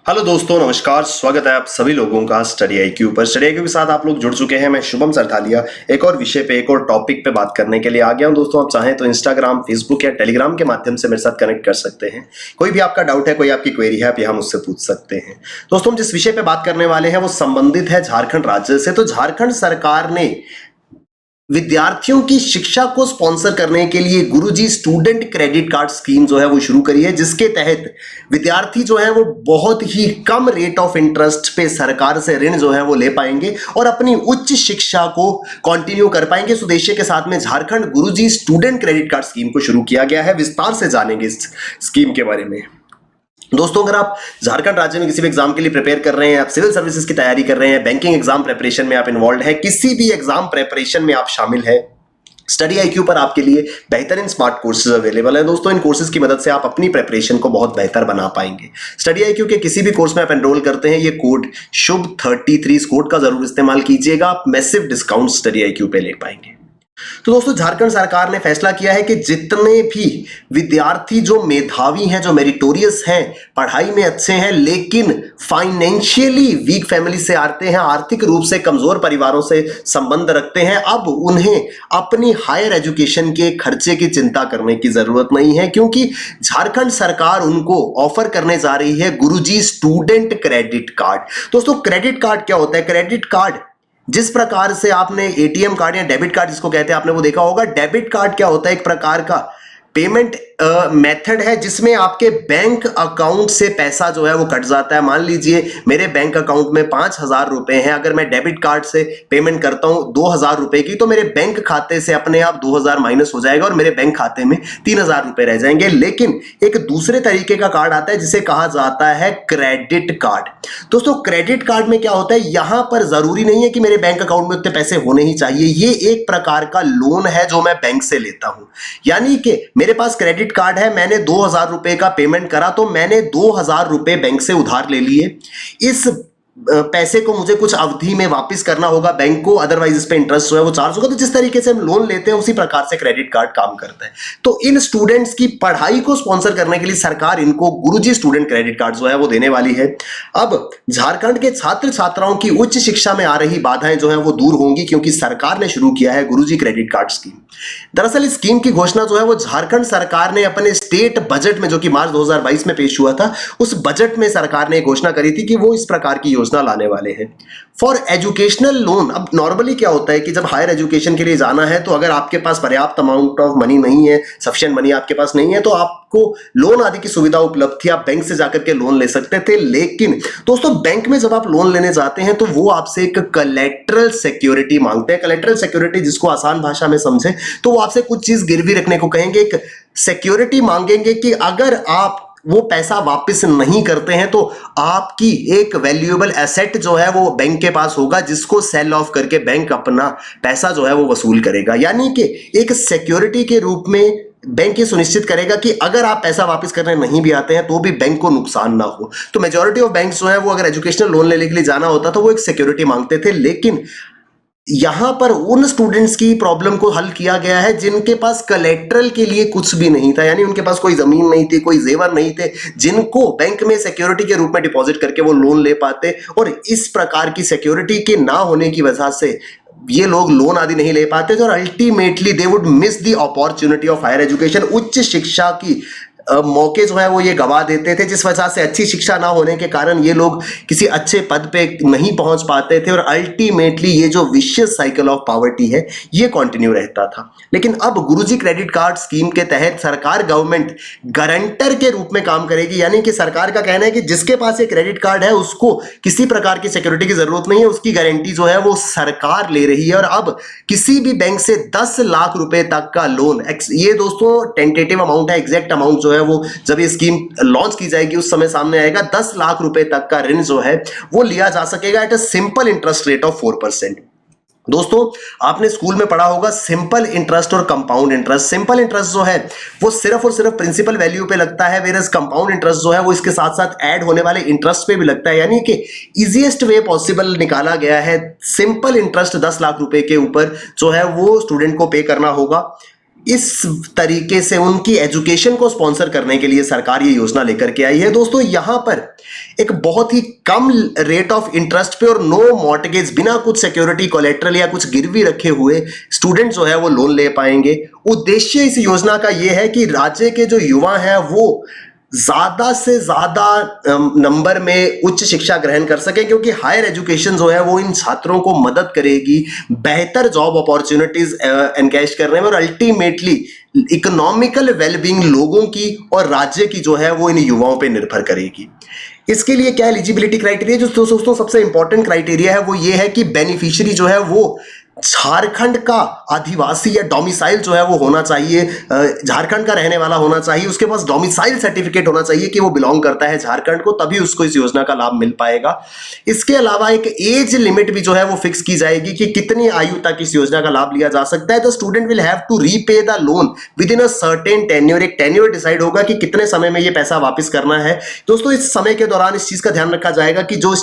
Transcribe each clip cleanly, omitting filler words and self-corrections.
Hello दोस्तों, नमस्कार। स्वागत है आप सभी लोगों का स्टडी आईक्यू पर। स्टडी आईक्यू के साथ आप लोग जुड़ चुके हैं। मैं शुभम सरथालिया एक और विषय पे, एक और टॉपिक पे बात करने के लिए आ गया हूं। दोस्तों, आप चाहें तो इंस्टाग्राम, फेसबुक या टेलीग्राम के माध्यम से मेरे साथ कनेक्ट कर सकते हैं। कोई भी आपका डाउट है, कोई आपकी क्वेरी है, आप यहाँ मुझसे पूछ सकते हैं। दोस्तों, हम जिस विषय पे बात करने वाले हैं वो संबंधित है झारखंड राज्य से। तो झारखंड सरकार ने विद्यार्थियों की शिक्षा को स्पॉन्सर करने के लिए गुरुजी स्टूडेंट क्रेडिट कार्ड स्कीम जो है वो शुरू करी है, जिसके तहत विद्यार्थी जो है वो बहुत ही कम रेट ऑफ इंटरेस्ट पे सरकार से ऋण जो है वो ले पाएंगे और अपनी उच्च शिक्षा को कंटिन्यू कर पाएंगे। इस उद्देश्य के साथ में झारखंड गुरुजी स्टूडेंट क्रेडिट कार्ड स्कीम को शुरू किया गया है। विस्तार से जानेंगे इस स्कीम के बारे में। दोस्तों, अगर आप झारखंड राज्य में किसी भी एग्जाम के लिए प्रिपेयर कर रहे हैं, आप सिविल सर्विसेज की तैयारी कर रहे हैं, बैंकिंग एग्जाम प्रिपरेशन में आप इन्वॉल्व हैं, किसी भी एग्जाम प्रिपरेशन में आप शामिल हैं, स्टडी आईक्यू पर आपके लिए बेहतरीन स्मार्ट कोर्सेज अवेलेबल है। दोस्तों, इन कोर्सेज की मदद से आप अपनी प्रिपरेशन को बहुत बेहतर बना पाएंगे। स्टडी आईक्यू के किसी भी कोर्स में आप एनरोल करते हैं, ये कोड शुभ 33 इस कोड का जरूर इस्तेमाल कीजिएगा। आप मैसिव डिस्काउंट स्टडी आईक्यू पे ले पाएंगे। तो दोस्तों, झारखंड सरकार ने फैसला किया है कि जितने भी विद्यार्थी जो मेधावी हैं, जो मेरिटोरियस हैं, पढ़ाई में अच्छे हैं, लेकिन फाइनेंशियली वीक फैमिली से आते हैं, आर्थिक रूप से कमजोर परिवारों से संबंध रखते हैं, अब उन्हें अपनी हायर एजुकेशन के खर्चे की चिंता करने की जरूरत नहीं है, क्योंकि झारखंड सरकार उनको ऑफर करने जा रही है गुरुजी स्टूडेंट क्रेडिट कार्ड। दोस्तों, क्रेडिट कार्ड क्या होता है? क्रेडिट कार्ड जिस प्रकार से आपने एटीएम कार्ड या डेबिट कार्ड जिसको कहते हैं, आपने वो देखा होगा। डेबिट कार्ड क्या होता है? एक प्रकार का पेमेंट मेथड है जिसमें आपके बैंक अकाउंट से पैसा जो है वो कट जाता है। मान लीजिए मेरे बैंक अकाउंट में 5,000 रुपए हैं, अगर मैं डेबिट कार्ड से पेमेंट करता हूं 2,000 रुपए की, तो मेरे बैंक खाते से अपने आप 2,000 माइनस हो जाएगा और मेरे बैंक खाते में 3,000 रुपए रह जाएंगे। लेकिन एक दूसरे तरीके का कार्ड आता है जिसे कहा जाता है क्रेडिट कार्ड। दोस्तों, क्रेडिट कार्ड में क्या होता है? यहां पर जरूरी नहीं है कि मेरे बैंक अकाउंट में उतने पैसे होने ही चाहिए। ये एक प्रकार का लोन है जो मैं बैंक से लेता हूं। यानी कि मेरे पास क्रेडिट कार्ड है, मैंने 2,000 रुपए का पेमेंट करा, तो मैंने 2,000 रुपए बैंक से उधार ले लिए। इस पैसे को मुझे कुछ अवधि में वापस करना होगा बैंक को, अदरवाइज इस पे इंटरेस्ट जो है वो चार्ज होगा। तो जिस तरीके से हम लोन लेते हैं उसी प्रकार से क्रेडिट कार्ड काम करता है। तो इन स्टूडेंट्स की पढ़ाई को स्पॉन्सर करने के लिए सरकार इनको गुरुजी स्टूडेंट क्रेडिट कार्ड जो है वो देने वाली है। अब झारखंड के छात्र छात्राओं की उच्च शिक्षा में आ रही बाधाएं जो है वो दूर होंगी, क्योंकि सरकार ने शुरू किया है गुरुजी क्रेडिट कार्ड स्कीम। दरअसल इस स्कीम की घोषणा जो है वो झारखंड सरकार ने अपने स्टेट बजट में, जो कि मार्च 2022 में पेश हुआ था, उस बजट में सरकार ने घोषणा करी थी कि वो इस प्रकार की योजना लाने वाले हैं फॉर एजुकेशनल लोन। अब नॉर्मली क्या होता है कि जब हायर एजुकेशन के लिए जाना है, तो अगर आपके पास पर्याप्त अमाउंट ऑफ मनी नहीं है, सफिशिएंट मनी आपके पास नहीं है, तो आपको लोन आदि की सुविधा उपलब्ध थी, आप बैंक से जाकर के लोन ले सकते थे। लेकिन दोस्तों, बैंक में जब आप लोन लेने जाते हैं तो वो आपसे एक कलेक्टरल सिक्योरिटी मांगते हैं। कलेक्टरल सिक्योरिटी जिसको आसान भाषा में समझे तो वो आपसे कुछ चीज गिरवी रखने को कहेंगे, एक सिक्योरिटी मांगेंगे कि अगर आप वो पैसा वापस नहीं करते हैं तो आपकी एक वैल्यूएबल एसेट जो है वो बैंक के पास होगा, जिसको सेल ऑफ करके बैंक अपना पैसा जो है वो वसूल करेगा। यानी कि एक सिक्योरिटी के रूप में बैंक ये सुनिश्चित करेगा कि अगर आप पैसा वापस करने नहीं भी आते हैं तो भी बैंक को नुकसान ना हो। तो मेजॉरिटी ऑफ बैंक्स जो है वो अगर एजुकेशनल लोन लेने के लिए जाना होता तो वो एक सिक्योरिटी मांगते थे। लेकिन यहां पर उन स्टूडेंट्स की प्रॉब्लम को हल किया गया है जिनके पास कलेक्टरल के लिए कुछ भी नहीं था, यानी उनके पास कोई जमीन नहीं थी, कोई जेवर नहीं थे, जिनको बैंक में सिक्योरिटी के रूप में डिपॉजिट करके वो लोन ले पाते। और इस प्रकार की सिक्योरिटी के ना होने की वजह से ये लोग लोन आदि नहीं ले पाते थे और ultimately they would miss the opportunity of higher education. उच्च शिक्षा की मौके जो है वो ये गवा देते थे, जिस वजह से अच्छी शिक्षा ना होने के कारण ये लोग किसी अच्छे पद पे नहीं पहुंच पाते थे और अल्टीमेटली ये जो विशियस साइकिल ऑफ पॉवर्टी है ये कंटिन्यू रहता था। लेकिन अब गुरुजी क्रेडिट कार्ड स्कीम के तहत सरकार, गवर्नमेंट गारंटर के रूप में काम करेगी। यानी कि सरकार का कहना है कि जिसके पास ये क्रेडिट कार्ड है उसको किसी प्रकार की सिक्योरिटी की जरूरत नहीं है, उसकी गारंटी जो है वो सरकार ले रही है। और अब किसी भी बैंक से 10 लाख रुपए तक का लोन, ये दोस्तों टेंटेटिव अमाउंट है, एग्जैक्ट अमाउंट जो है वो जब ये स्कीम लॉन्च की जाएगी उस समय सामने आएगा। 10 लाख रुपए तक का ऋण जो है वो लिया जा सकेगा at a simple interest rate of 4%। दोस्तों, आपने स्कूल में पढ़ा होगा सिंपल इंटरेस्ट और कंपाउंड इंटरेस्ट। सिंपल इंटरेस्ट जो है वो सिर्फ और सिर्फ प्रिंसिपल वैल्यू पे लगता है, वेरस कंपाउंड इंटरेस्ट जो है वो इसके साथ साथ ऐड होने वाले इंटरेस्ट पे भी लगता है। यानी कि इजीएस्ट वे पॉसिबल निकाला गया है। सिंपल इंटरेस्ट 10 लाख रुपए के ऊपर जो है वो स्टूडेंट को पे करना होगा। इस तरीके से उनकी एजुकेशन को स्पॉन्सर करने के लिए सरकार ये योजना लेकर के आई है। दोस्तों यहां पर एक बहुत ही कम रेट ऑफ इंटरेस्ट पे और नो मॉर्टगेज, बिना कुछ सिक्योरिटी कोलेट्रल या कुछ गिरवी रखे हुए स्टूडेंट जो है वो लोन ले पाएंगे। उद्देश्य इस योजना का ये है कि राज्य के जो युवा हैं वो ज्यादा से ज्यादा नंबर में उच्च शिक्षा ग्रहण कर सके, क्योंकि हायर एजुकेशन जो है वो इन छात्रों को मदद करेगी बेहतर जॉब अपॉर्चुनिटीज एनकैश करने में और अल्टीमेटली इकोनॉमिकल वेलबींग लोगों की और राज्य की जो है वो इन युवाओं पे निर्भर करेगी। इसके लिए क्या एलिजिबिलिटी क्राइटेरिया, जो दोस्तों सबसे इंपॉर्टेंट क्राइटेरिया है वो ये है कि बेनिफिशियरी जो है वो झारखंड का आदिवासी या डोमिसाइल जो है वो होना चाहिए, झारखंड का रहने वाला होना चाहिए, उसके पास डोमिसाइल सर्टिफिकेट होना चाहिए कि वो बिलोंग करता है झारखंड को, तभी उसको इस योजना का लाभ मिल पाएगा। इसके अलावा एक एज लिमिट भी जो है वो फिक्स की जाएगी कि कितनी आयु तक इस योजना का लाभ लिया जा सकता है। The student will have to repay the loan within a certain tenure, एक टेन्योर डिसाइड होगा कि कितने समय में ये पैसा वापस करना है। दोस्तों इस समय के दौरान इस चीज का ध्यान रखा जाएगा कि जो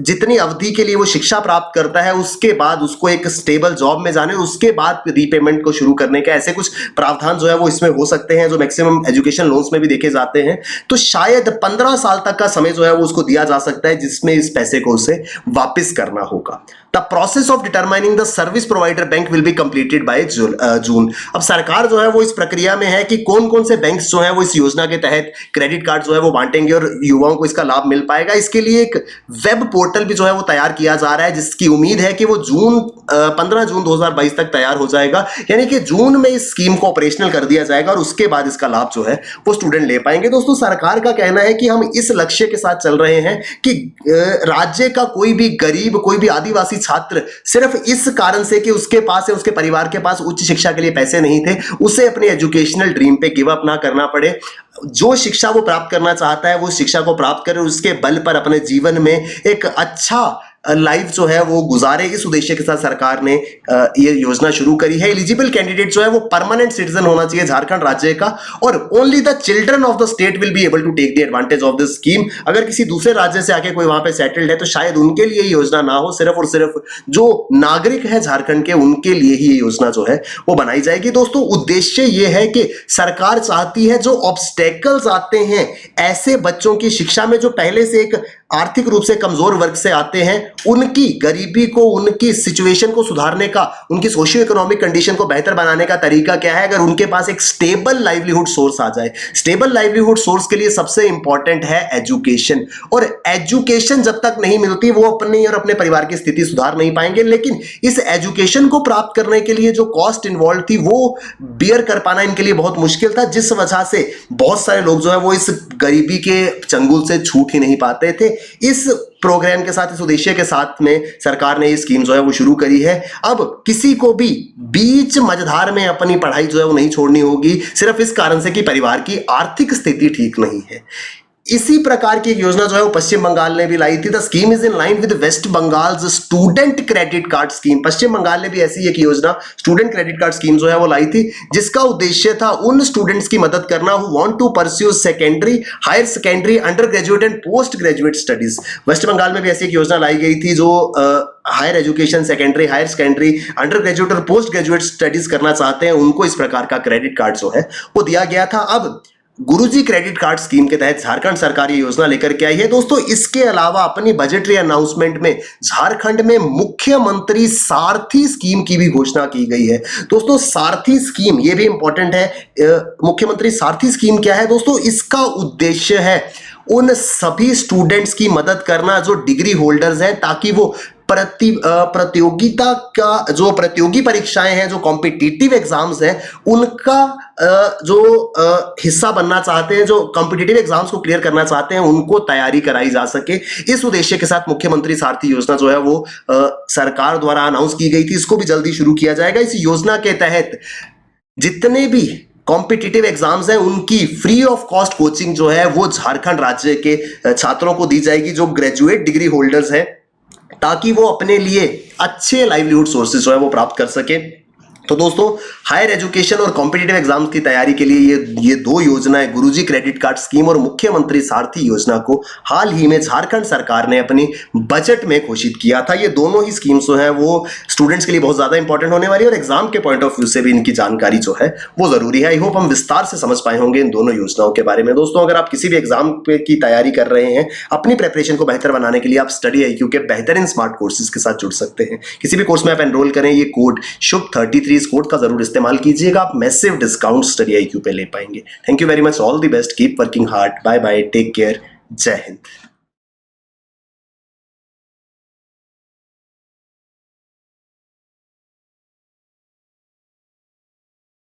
जितनी अवधि के लिए वो शिक्षा प्राप्त करता है उसके बाद उसको एक स्टेबल जॉब में जाने, उसके बाद रीपेमेंट को शुरू करने का ऐसे कुछ प्रावधान जो है वो इसमें हो सकते हैं, जो मैक्सिमम एजुकेशन लोन्स में भी देखे जाते हैं। तो शायद 15 साल तक का समय जो है वो उसको दिया जा सकता है जिसमें इस पैसे को उसे वापस करना होगा। The process of determining the service provider bank will be completed by June. अब सरकार जो है वो इस प्रक्रिया में है कि कौन कौन से बैंक्स जो है वो इस योजना के तहत क्रेडिट कार्ड जो है वो बांटेंगे और युवाओं को इसका लाभ मिल पाएगा। इसके लिए एक वेब पोर्टल भी जो है वो तैयार किया जा रहा है, जिसकी उम्मीद है कि वो 15 जून 2022 तक तैयार हो जाएगा, यानी कि जून में इस स्कीम को ऑपरेशनल कर दिया जाएगा और उसके बाद इसका लाभ जो है वो स्टूडेंट ले पाएंगे। दोस्तों सरकार का कहना है कि हम इस लक्ष्य के साथ चल रहे हैं कि राज्य का कोई भी गरीब, कोई भी आदिवासी छात्र सिर्फ इस कारण से कि उसके पास या उसके परिवार के पास उच्च शिक्षा के लिए पैसे नहीं थे, उसे अपने एजुकेशनल ड्रीम पे गिव अप ना करना पड़े। जो शिक्षा वो प्राप्त करना चाहता है वो शिक्षा को प्राप्त करे, उसके बल पर अपने जीवन में एक अच्छा लाइफ जो है वो गुजारे। इस उद्देश्य के साथ सरकार ने ये योजना शुरू करी है। एलिजिबल कैंडिडेट जो है वो परमानेंट सिटीजन होना चाहिए झारखंड राज्य का, और only the children of the state will be able to take the advantage of this scheme. अगर किसी दूसरे राज्य से आके कोई वहां पे सेटल्ड है तो शायद उनके लिए योजना ना हो, सिर्फ और सिर्फ जो नागरिक है झारखंड के उनके लिए ही ये योजना जो है वो बनाई जाएगी। दोस्तों उद्देश्य ये है कि सरकार चाहती है जो ऑब्स्टेकल्स आते हैं ऐसे बच्चों की शिक्षा में जो पहले से एक आर्थिक रूप से कमजोर वर्ग से आते हैं, उनकी गरीबी को, उनकी सिचुएशन को सुधारने का, उनकी सोशियो इकोनॉमिक कंडीशन को बेहतर बनाने का तरीका क्या है, अगर उनके पास एक स्टेबल लाइवलीहुड सोर्स आ जाए। स्टेबल लाइवलीहुड सोर्स के लिए सबसे इंपॉर्टेंट है एजुकेशन, और एजुकेशन जब तक नहीं मिलती वो अपनी और अपने परिवार की स्थिति सुधार नहीं पाएंगे। लेकिन इस एजुकेशन को प्राप्त करने के लिए जो कॉस्ट इन्वॉल्व थी वो बियर कर पाना इनके लिए बहुत मुश्किल था, जिस वजह से बहुत सारे लोग जो है वो इस गरीबी के चंगुल से छूट ही नहीं पाते थे। इस प्रोग्राम के साथ, इस उद्देश्य के साथ में सरकार ने ये स्कीम जो है वो शुरू करी है। अब किसी को भी बीच मझधार में अपनी पढ़ाई जो है वो नहीं छोड़नी होगी, सिर्फ इस कारण से कि परिवार की आर्थिक स्थिति ठीक नहीं है। इसी प्रकार की एक योजना जो है वो पश्चिम बंगाल ने भी लाई थी। The scheme is in line with West Bengal student credit card scheme. पश्चिम बंगाल ने भी ऐसी एक योजना स्टूडेंट क्रेडिट कार्ड स्कीम जो है वो लाई थी, जिसका उद्देश्य था उन स्टूडेंट्स की मदद करना who want to pursue secondary, higher secondary, undergraduate and postgraduate studies. West Bengal में भी ऐसी एक योजना लाई गई थी जो higher education, secondary, higher secondary, undergraduate और पोस्ट ग्रेजुएट स्टडीज करना चाहते हैं, उनको इस प्रकार का क्रेडिट कार्ड जो है वो दिया गया था। अब गुरुजी क्रेडिट कार्ड स्कीम के तहत झारखंड सरकार ये योजना लेकर के आई है। दोस्तों इसके अलावा अपनी बजटरी अनाउंसमेंट में झारखंड में मुख्यमंत्री सारथी स्कीम की भी घोषणा की गई है। दोस्तों सारथी स्कीम ये भी इंपॉर्टेंट है। मुख्यमंत्री सारथी स्कीम क्या है दोस्तों? इसका उद्देश्य है उन सभी स्टूडेंट्स की मदद करना जो डिग्री होल्डर्स हैं, ताकि वो प्रतियोगिता का जो प्रतियोगी परीक्षाएं हैं, जो कॉम्पिटिटिव एग्जाम्स हैं, उनका जो हिस्सा बनना चाहते हैं, जो कॉम्पिटिटिव एग्जाम्स को क्लियर करना चाहते हैं, उनको तैयारी कराई जा सके। इस उद्देश्य के साथ मुख्यमंत्री सारथी योजना जो है वो सरकार द्वारा अनाउंस की गई थी, इसको भी जल्दी शुरू किया जाएगा। इस योजना के तहत जितने भी कॉम्पिटिटिव एग्जाम्स हैं उनकी फ्री ऑफ कॉस्ट कोचिंग जो है वो झारखंड राज्य के छात्रों को दी जाएगी जो ग्रेजुएट डिग्री होल्डर्स हैं, ताकि वो अपने लिए अच्छे लाइवलीहुड सोर्सेज जो है वो प्राप्त कर सके। तो दोस्तों हायर एजुकेशन और कॉम्पिटिटिव एग्जाम्स की तैयारी के लिए ये दो योजनाएं, गुरुजी क्रेडिट कार्ड स्कीम और मुख्यमंत्री सारथी योजना को हाल ही में झारखंड सरकार ने अपनी बजट में घोषित किया था। ये दोनों ही स्कीम्स जो हैं वो स्टूडेंट्स के लिए बहुत ज्यादा इंपॉर्टेंट होने वाली है और एग्जाम के पॉइंट ऑफ व्यू से भी इनकी जानकारी जो है वो जरूरी है। आई होप हम विस्तार से समझ पाए होंगे इन दोनों योजनाओं के बारे में। दोस्तों अगर आप किसी भी एग्जाम की तैयारी कर रहे हैं, अपनी प्रेपरेशन को बेहतर बनाने के लिए आप स्टडी IQ के बेहतरीन स्मार्ट कोर्सेज के साथ जुड़ सकते हैं। किसी भी कोर्स में आप एनरोल करें, ये कोड शुभ 33 इस कोड का जरूर इस्तेमाल कीजिएगा, आप मैसिव डिस्काउंट स्टडी IQ पे ले पाएंगे। Thank you very much, all the best, keep working hard, bye bye, take care, Jai Hind.